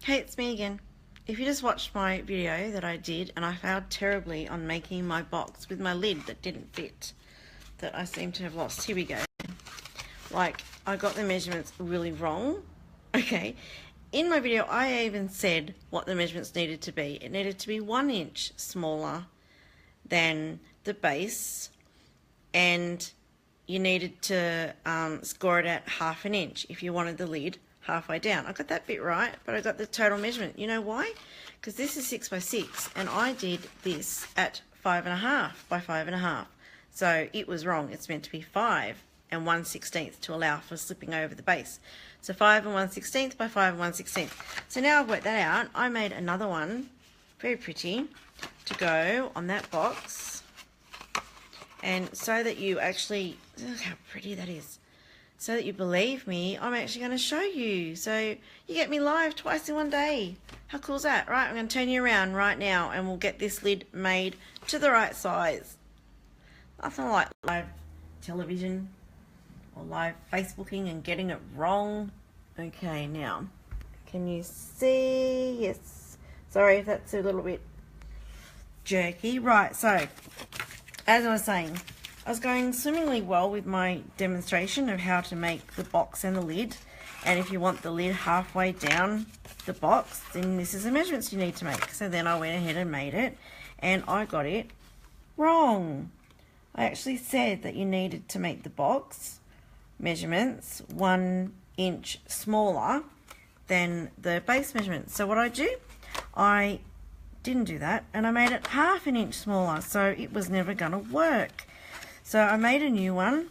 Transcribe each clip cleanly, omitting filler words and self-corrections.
Hey, it's me again. If you just watched my video that I did and I failed terribly on making my box with my lid that didn't fit, that I seem to have lost. Here we go. Like, I got the measurements really wrong. Okay. In my video, I even said what the measurements needed to be. It needed to be 1 inch smaller than the base, and you needed to score it at 1/2 inch if you wanted the lid halfway down. I got that bit right, but I got the total measurement. You know why? Because this is 6 by 6 and I did this at 5.5 by 5.5. So it was wrong. It's meant to be 5 and 1/16 to allow for slipping over the base. So 5 and 1/16 by 5 and 1/16. So now I've worked that out. I made another one, very pretty, to go on that box. And so that you actually, look how pretty that is. So that you believe me, I'm actually going to show you. So you get me live twice in one day. How cool is that? Right, I'm going to turn you around right now and we'll get this lid made to the right size. Nothing like live television or live Facebooking and getting it wrong. Okay, now, can you see? Yes. Sorry if that's a little bit jerky. Right, so, as I was saying, I was going swimmingly well with my demonstration of how to make the box and the lid. And if you want the lid halfway down the box, then this is the measurements you need to make. So then I went ahead and made it, and I got it wrong. I actually said that you needed to make the box measurements 1 inch smaller than the base measurements. So what I do, I didn't do that, and I made it 1/2 inch smaller, so it was never going to work. So I made a new one.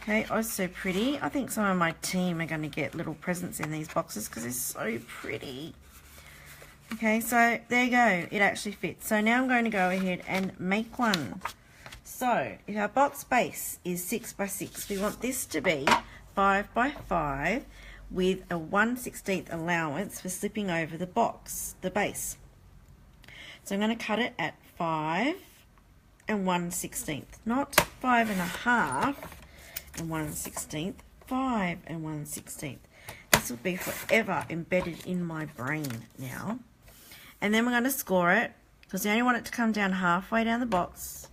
Okay, oh, so pretty. I think some of my team are going to get little presents in these boxes because they're so pretty. Okay, so there you go. It actually fits. So now I'm going to go ahead and make one. So if our box base is 6 by 6, we want this to be 5 by 5 with a 1/16 allowance for slipping over the box, the base. So I'm going to cut it at 5 and 1/16, not 5.5 and 1/16, 5 and 1/16. This will be forever embedded in my brain now. And then we're going to score it, because we only want it to come down halfway down the box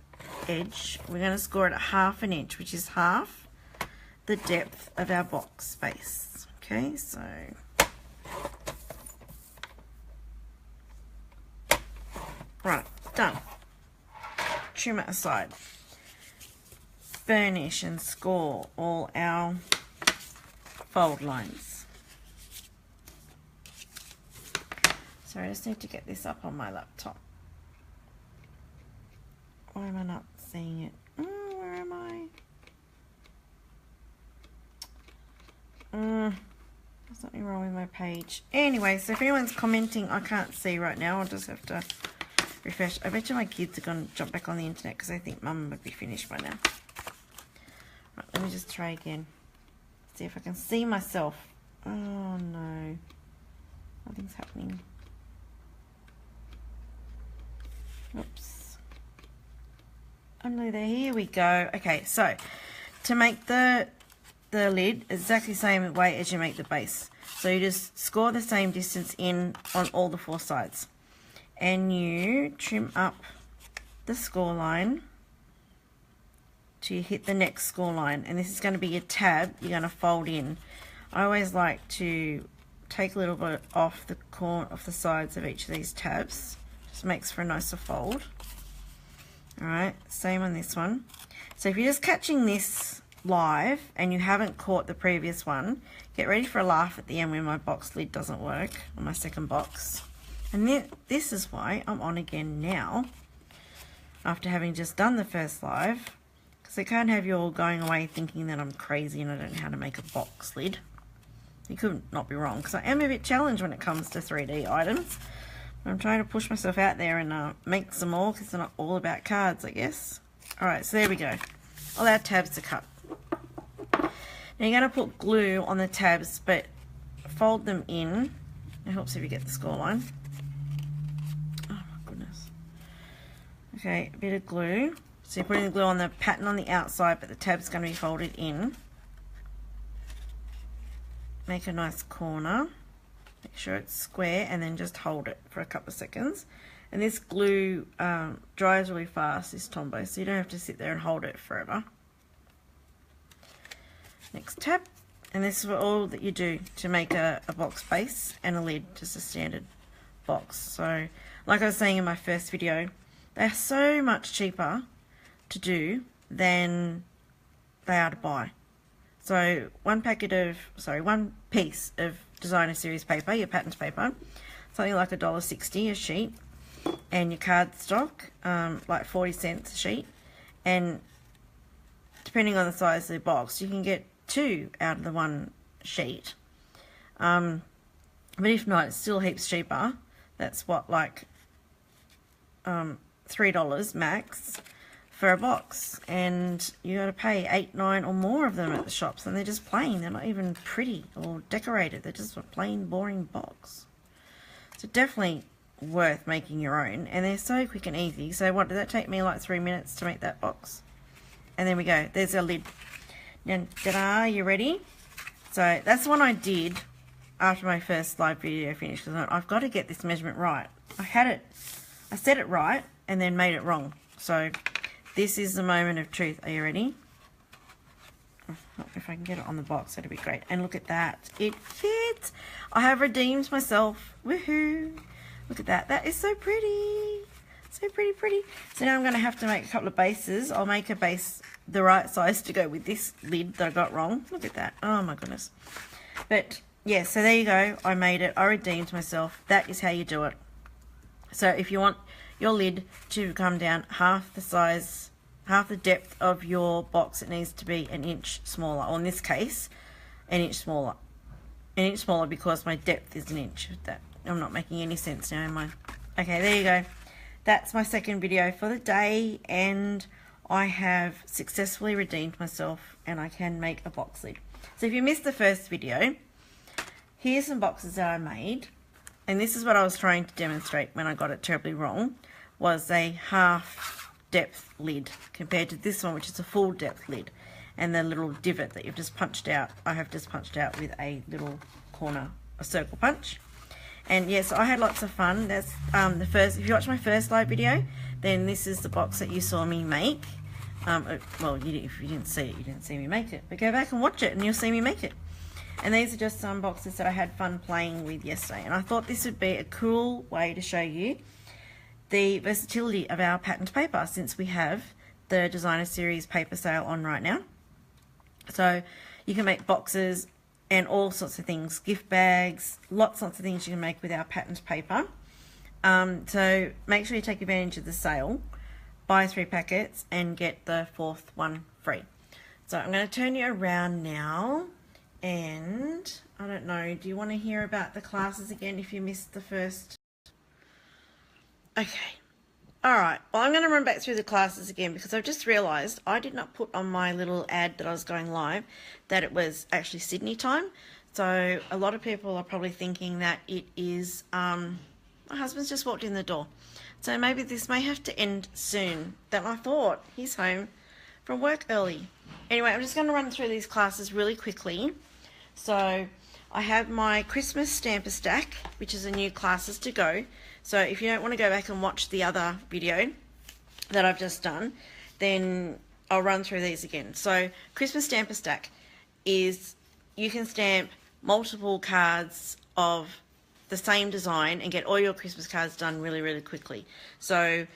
edge. We're going to score it at 1/2 inch, which is half the depth of our box space. Okay, so right, done. Trim it aside. Burnish and score all our fold lines. So I just need to get this up on my laptop. Why am I not seeing it? Oh, where am I? There's something wrong with my page. Anyway, so if anyone's commenting, I can't see right now. I'll just have to refresh. I bet you my kids are going to jump back on the internet because they think Mum would be finished by now. Right, let me just try again. See if I can see myself. Oh no. Nothing's happening. Oops. Oh no, there. Here we go. Okay, so to make the lid exactly the same way as you make the base. So you just score the same distance in on all the 4 sides. And you trim up the score line till you hit the next score line, and this is going to be your tab you're going to fold in. I always like to take a little bit off the sides of each of these tabs. Just makes for a nicer fold. Alright, same on this one. So if you're just catching this live and you haven't caught the previous one, get ready for a laugh at the end when my box lid doesn't work on my second box. And this is why I'm on again now, after having just done the first live, because I can't have you all going away thinking that I'm crazy and I don't know how to make a box lid. You could not be wrong, because I am a bit challenged when it comes to 3D items. I'm trying to push myself out there and make some more, because they're not all about cards, I guess. Alright, so there we go. All our tabs are cut. Now you're going to put glue on the tabs, but fold them in. It helps if you get the score line. Oh my goodness. Okay, a bit of glue. So you're putting the glue on the pattern on the outside, but the tab's going to be folded in. Make a nice corner. Make sure it's square, and then just hold it for a couple of seconds. And this glue dries really fast, this Tombow, so you don't have to sit there and hold it forever. Next tab, and this is all that you do to make a box base and a lid, just a standard box. So like I was saying in my first video, they're so much cheaper to do than they are to buy. So one piece of designer series paper, your pattern paper, something like $1.60 a sheet, and your cardstock, like 40 cents a sheet, and depending on the size of the box, you can get 2 out of the one sheet. But if not, it's still heaps cheaper. That's what, like $3 max for a box, and you got to pay 8, 9 or more of them at the shops, and they're just plain. They're not even pretty or decorated. They're just a plain boring box. So definitely worth making your own, and they're so quick and easy. So what did that take me? Like 3 minutes to make that box, and there we go. There's our lid. Now, ta-da! You ready? So that's the one I did after my first live video finished, because I've got to get this measurement right. I said it right and then made it wrong. So this is the moment of truth. Are you ready? If I can get it on the box, that'd be great. And look at that. It fits. I have redeemed myself. Woohoo. Look at that. That is so pretty. So pretty. So now I'm going to have to make a couple of bases. I'll make a base the right size to go with this lid that I got wrong. Look at that. Oh my goodness. But yeah, so there you go. I made it. I redeemed myself. That is how you do it. So if you want your lid to come down half the size, half the depth of your box, it needs to be an inch smaller, or in this case, an inch smaller. An inch smaller because my depth is an inch. That I'm not making any sense now, am I? Okay, there you go. That's my second video for the day, and I have successfully redeemed myself, and I can make a box lid. So if you missed the first video, here's some boxes that I made, and this is what I was trying to demonstrate when I got it terribly wrong, was a half depth lid compared to this one, which is a full depth lid, and the little divot that you've just punched out, I have just punched out with a little corner, a circle punch. And yes, I had lots of fun. That's the first. If you watched my first live video, then this is the box that you saw me make. Well, if you didn't see it, you didn't see me make it. But go back and watch it, and you'll see me make it. And these are just some boxes that I had fun playing with yesterday. And I thought this would be a cool way to show you the versatility of our patterned paper, since we have the designer series paper sale on right now. So you can make boxes and all sorts of things, gift bags, lots of things you can make with our patterned paper. So make sure you take advantage of the sale, buy 3 packets and get the 4th one free. So I'm going to turn you around now, and I don't know, do you want to hear about the classes again if you missed the first? Okay. Alright, well, I'm going to run back through the classes again, because I've just realised I did not put on my little ad that I was going live that it was actually Sydney time. So a lot of people are probably thinking that it is, my husband's just walked in the door. So maybe this may have to end soon. Then I thought he's home from work early. Anyway, I'm just going to run through these classes really quickly. So I have my Christmas Stamper Stack, which is a new classes to go. So if you don't want to go back and watch the other video that I've just done, then I'll run through these again. So Christmas Stamper Stack is, you can stamp multiple cards of the same design and get all your Christmas cards done really, really quickly. So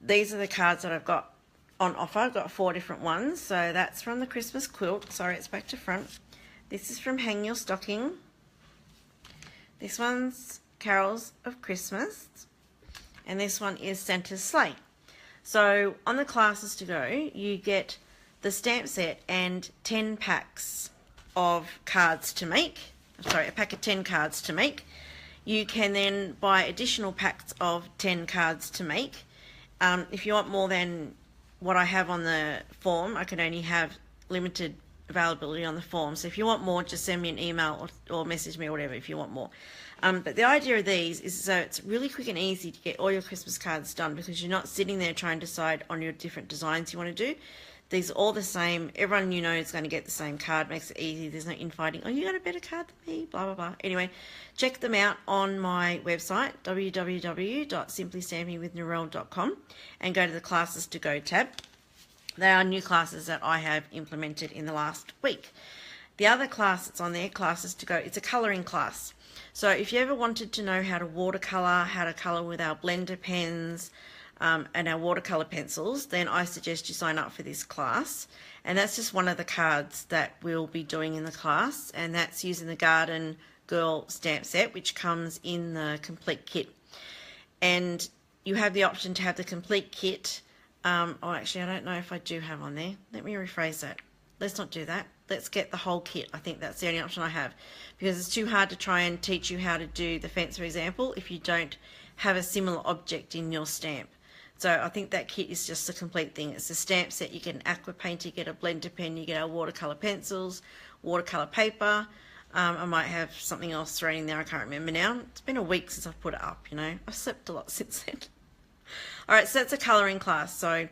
these are the cards that I've got on offer. I've got 4 different ones. So that's from the Christmas Quilt. Sorry, it's back to front. This is from Hang Your Stocking. This one's Carols of Christmas, and this one is Santa's Sleigh. So on the classes to go, you get the stamp set and 10 packs of cards to make. Sorry, a pack of 10 cards to make. You can then buy additional packs of 10 cards to make. If you want more than what I have on the form, I can only have limited availability on the form. So if you want more, just send me an email or message me or whatever if you want more. But the idea of these is so it's really quick and easy to get all your Christmas cards done, because you're not sitting there trying to decide on your different designs you want to do. These are all the same. Everyone you know is going to get the same card. Makes it easy. There's no infighting. Oh, you got a better card than me, blah, blah, blah. Anyway, check them out on my website, www.simplystampingwithnorelle.com, and go to the Classes to Go tab. They are new classes that I have implemented in the last week. The other class that's on there, Classes to Go, it's a colouring class. So if you ever wanted to know how to watercolour, how to colour with our blender pens, and our watercolour pencils, then I suggest you sign up for this class. And that's just one of the cards that we'll be doing in the class, and that's using the Garden Girl stamp set, which comes in the complete kit. And you have the option to have the complete kit. Oh, actually, I don't know if I do have on there. Let me rephrase that. Let's not do that. Let's get the whole kit. I think that's the only option I have, because it's too hard to try and teach you how to do the fence, for example, if you don't have a similar object in your stamp. So I think that kit is just a complete thing. It's a stamp set. You get an aqua paint, you get a blender pen, you get our watercolour pencils, watercolour paper. I might have something else thrown in there. I can't remember now. It's been a week since I've put it up, you know. I've slept a lot since then. All right, so that's a colouring class. So,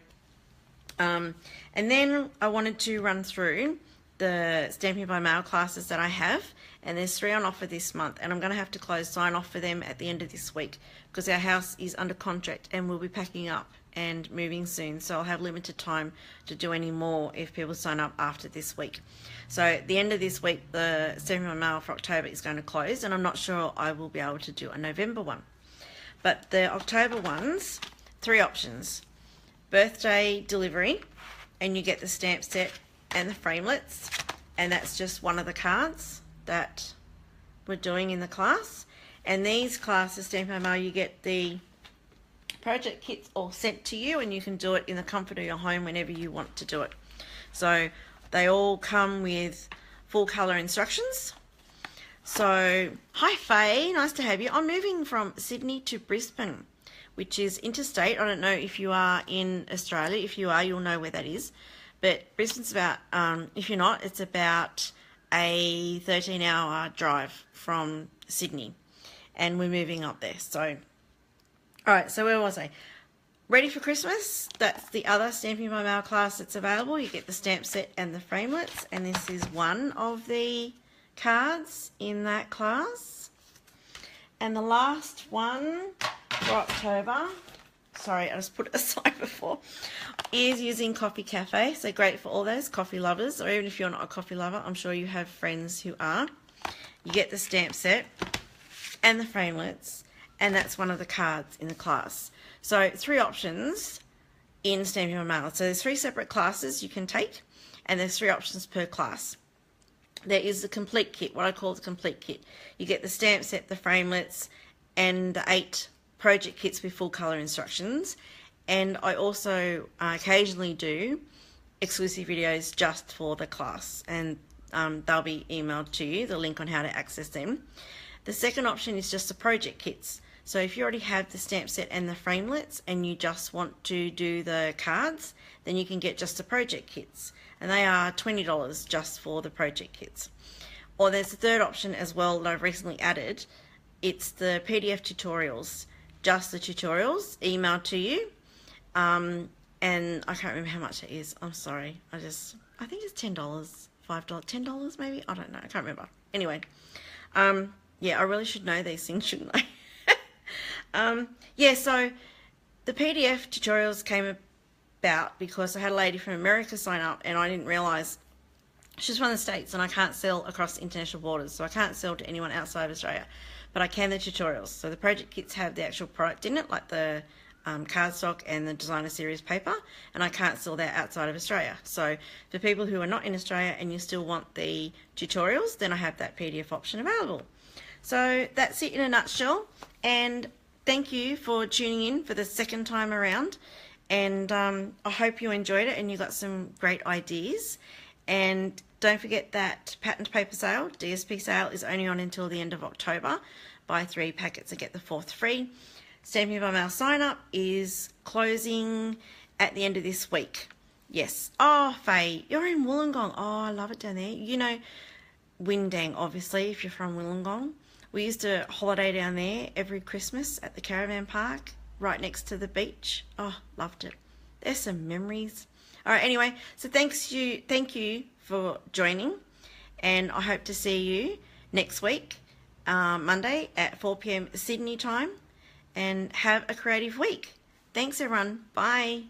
and then I wanted to run through the Stamping by Mail classes that I have, and there's 3 on offer this month, and I'm going to have to close sign off for them at the end of this week because our house is under contract and we'll be packing up and moving soon, so I'll have limited time to do any more if people sign up after this week. So at the end of this week, the Stamping by Mail for October is going to close, and I'm not sure I will be able to do a November one. But the October ones, 3 options: birthday delivery, and you get the stamp set and the framelits, and that's just one of the cards that we're doing in the class. And these classes, Stamping by Mail, you get the project kits all sent to you, and you can do it in the comfort of your home whenever you want to do it. So they all come with full colour instructions. So, hi Faye, nice to have you. I'm moving from Sydney to Brisbane, which is interstate. I don't know if you are in Australia. If you are, you'll know where that is. But Brisbane's about, if you're not, it's about a 13-hour drive from Sydney. And we're moving up there. So, all right, so where was I? Ready for Christmas? That's the other Stamping by Mail class that's available. You get the stamp set and the framelits. And this is one of the cards in that class. And the last one for October, sorry, I just put it aside before, is using Coffee Cafe. So great for all those coffee lovers, or even if you're not a coffee lover, I'm sure you have friends who are. You get the stamp set and the framelits, and that's one of the cards in the class. So 3 options in Stamping by Mail. So there's 3 separate classes you can take, and there's 3 options per class. There is the complete kit, what I call the complete kit. You get the stamp set, the framelits, and the 8 project kits with full colour instructions. And I also occasionally do exclusive videos just for the class, and they'll be emailed to you, the link on how to access them. The second option is just the project kits. So if you already have the stamp set and the framelits and you just want to do the cards, then you can get just the project kits, and they are $20 just for the project kits. Or there's a third option as well that I've recently added. It's the PDF tutorials, just the tutorials emailed to you. And I can't remember how much it is. I'm sorry. I think it's $10, $5, $10 maybe. I don't know. I can't remember. Anyway, yeah, I really should know these things, shouldn't I? Yeah, so the PDF tutorials came about because I had a lady from America sign up, and I didn't realise she's from the States, and I can't sell across international borders, so I can't sell to anyone outside of Australia, but I can the tutorials. So the project kits have the actual product in it, like the cardstock and the designer series paper, and I can't sell that outside of Australia. So for people who are not in Australia and you still want the tutorials, then I have that PDF option available. So that's it in a nutshell, and thank you for tuning in for the second time around, and I hope you enjoyed it and you got some great ideas. And don't forget that patent paper sale, DSP sale, is only on until the end of October. Buy 3 packets and get the 4th free. Stamping by Mail sign up is closing at the end of this week. Yes. Oh, Faye, you're in Wollongong. Oh, I love it down there. You know Windang, obviously, if you're from Wollongong. We used to holiday down there every Christmas at the caravan park right next to the beach. Oh, loved it. There's some memories. All right, anyway, so thank you for joining, and I hope to see you next week, Monday at 4 p.m. Sydney time, and have a creative week. Thanks, everyone. Bye.